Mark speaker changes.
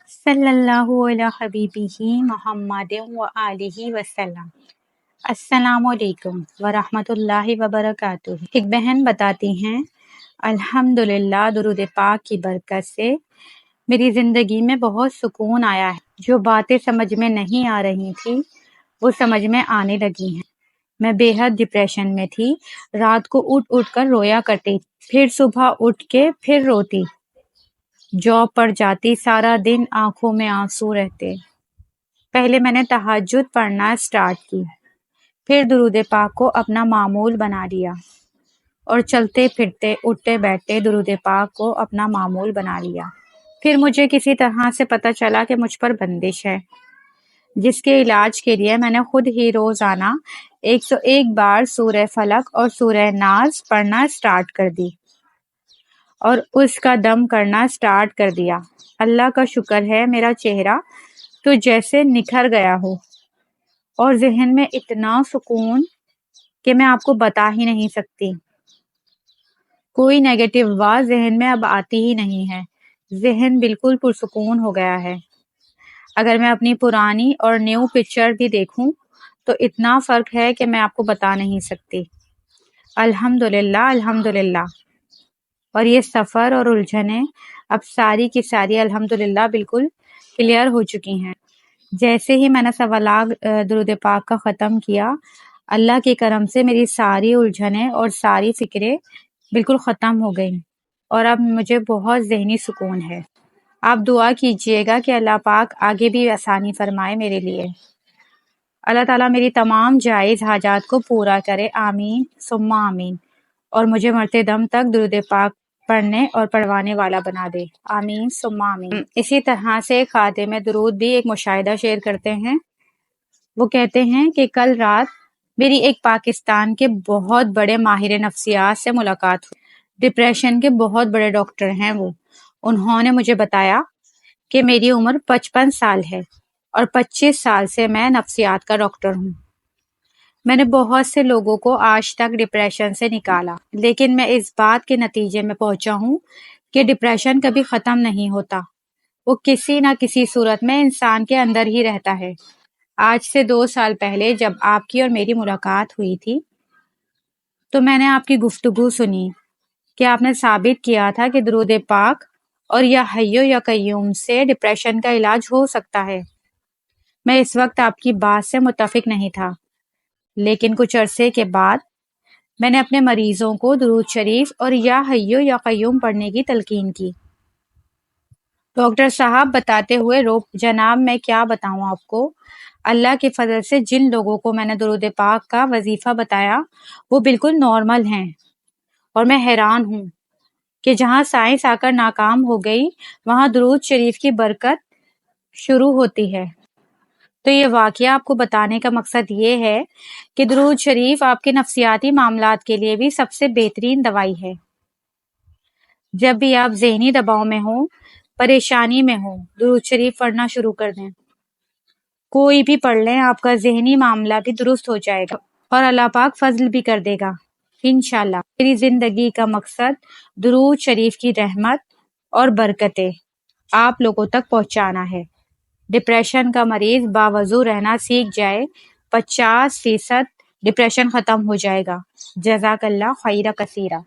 Speaker 1: صلی اللہ علیہ حبیبہ محمد و آلہ وسلم۔ السلام علیکم ورحمۃ اللہ وبرکاتہ۔ ایک بہن بتاتی ہیں، الحمدللہ درود پاک کی برکت سے میری زندگی میں بہت سکون آیا ہے۔ جو باتیں سمجھ میں نہیں آ رہی تھی وہ سمجھ میں آنے لگی ہیں۔ میں بے حد ڈپریشن میں تھی، رات کو اٹھ کر رویا کرتی، پھر صبح اٹھ کے پھر روتی، جاب پر جاتی، سارا دن آنکھوں میں آنسو رہتے۔ پہلے میں نے تہجد پڑھنا سٹارٹ کی، پھر درود پاک کو اپنا معمول بنا لیا، اور چلتے پھرتے اٹھتے بیٹھتے درود پاک کو اپنا معمول بنا لیا۔ پھر مجھے کسی طرح سے پتہ چلا کہ مجھ پر بندش ہے، جس کے علاج کے لیے میں نے خود ہی روزانہ 101 بار سورہ فلق اور سورہ ناس پڑھنا سٹارٹ کر دی، اور اس کا دم کرنا سٹارٹ کر دیا۔ اللہ کا شکر ہے، میرا چہرہ تو جیسے نکھر گیا ہو، اور ذہن میں اتنا سکون کہ میں آپ کو بتا ہی نہیں سکتی۔ کوئی نیگیٹو بات ذہن میں اب آتی ہی نہیں ہے، ذہن بالکل پرسکون ہو گیا ہے۔ اگر میں اپنی پرانی اور نیو پکچر بھی دیکھوں تو اتنا فرق ہے کہ میں آپ کو بتا نہیں سکتی۔ الحمدللہ الحمدللہ۔ اور یہ سفر اور الجھنیں اب ساری کی ساری الحمدللہ بالکل کلیئر ہو چکی ہیں۔ جیسے ہی میں نے سوالات درود پاک کا ختم کیا، اللہ کے کرم سے میری ساری الجھنیں اور ساری فکریں بالکل ختم ہو گئیں، اور اب مجھے بہت ذہنی سکون ہے۔ آپ دعا کیجئے گا کہ اللہ پاک آگے بھی آسانی فرمائے میرے لیے۔ اللہ تعالیٰ میری تمام جائز حاجات کو پورا کرے، آمین ثم آمین، اور مجھے مرتے دم تک درود پاک پڑھنے اور پڑھوانے والا بنا دے، آمین ثم آمین۔ اسی طرح سے خاتم درود بھی ایک مشاہدہ شیئر کرتے ہیں۔ وہ کہتے ہیں کہ کل رات میری ایک پاکستان کے بہت بڑے ماہر نفسیات سے ملاقات ہوئی۔ ڈپریشن کے بہت بڑے ڈاکٹر ہیں وہ۔ انہوں نے مجھے بتایا کہ میری عمر 55 سال ہے، اور 25 سال سے میں نفسیات کا ڈاکٹر ہوں۔ میں نے بہت سے لوگوں کو آج تک ڈپریشن سے نکالا، لیکن میں اس بات کے نتیجے میں پہنچا ہوں کہ ڈپریشن کبھی ختم نہیں ہوتا، وہ کسی نہ کسی صورت میں انسان کے اندر ہی رہتا ہے۔ آج سے 2 سال پہلے جب آپ کی اور میری ملاقات ہوئی تھی تو میں نے آپ کی گفتگو سنی کہ آپ نے ثابت کیا تھا کہ درود پاک اور یا حی یا قیوم سے ڈپریشن کا علاج ہو سکتا ہے۔ میں اس وقت آپ کی بات سے متفق نہیں تھا، لیکن کچھ عرصے کے بعد میں نے اپنے مریضوں کو درود شریف اور یا حی یا قیوم پڑھنے کی تلقین کی۔ ڈاکٹر صاحب بتاتے ہوئے جناب میں کیا بتاؤں آپ کو، اللہ کے فضل سے جن لوگوں کو میں نے درود پاک کا وظیفہ بتایا وہ بالکل نارمل ہیں، اور میں حیران ہوں کہ جہاں سائنس آ کر ناکام ہو گئی وہاں درود شریف کی برکت شروع ہوتی ہے۔ تو یہ واقعہ آپ کو بتانے کا مقصد یہ ہے کہ درود شریف آپ کے نفسیاتی معاملات کے لیے بھی سب سے بہترین دوائی ہے۔ جب بھی آپ ذہنی دباؤ میں ہوں، پریشانی میں ہوں، درود شریف پڑھنا شروع کر دیں۔ کوئی بھی پڑھ لیں، آپ کا ذہنی معاملہ بھی درست ہو جائے گا، اور اللہ پاک فضل بھی کر دے گا انشاءاللہ۔ میری زندگی کا مقصد درود شریف کی رحمت اور برکتیں آپ لوگوں تک پہنچانا ہے۔ ڈپریشن کا مریض باوضو رہنا سیکھ جائے، 50% ڈپریشن ختم ہو جائے گا۔ جزاک اللہ خیر کثیرہ۔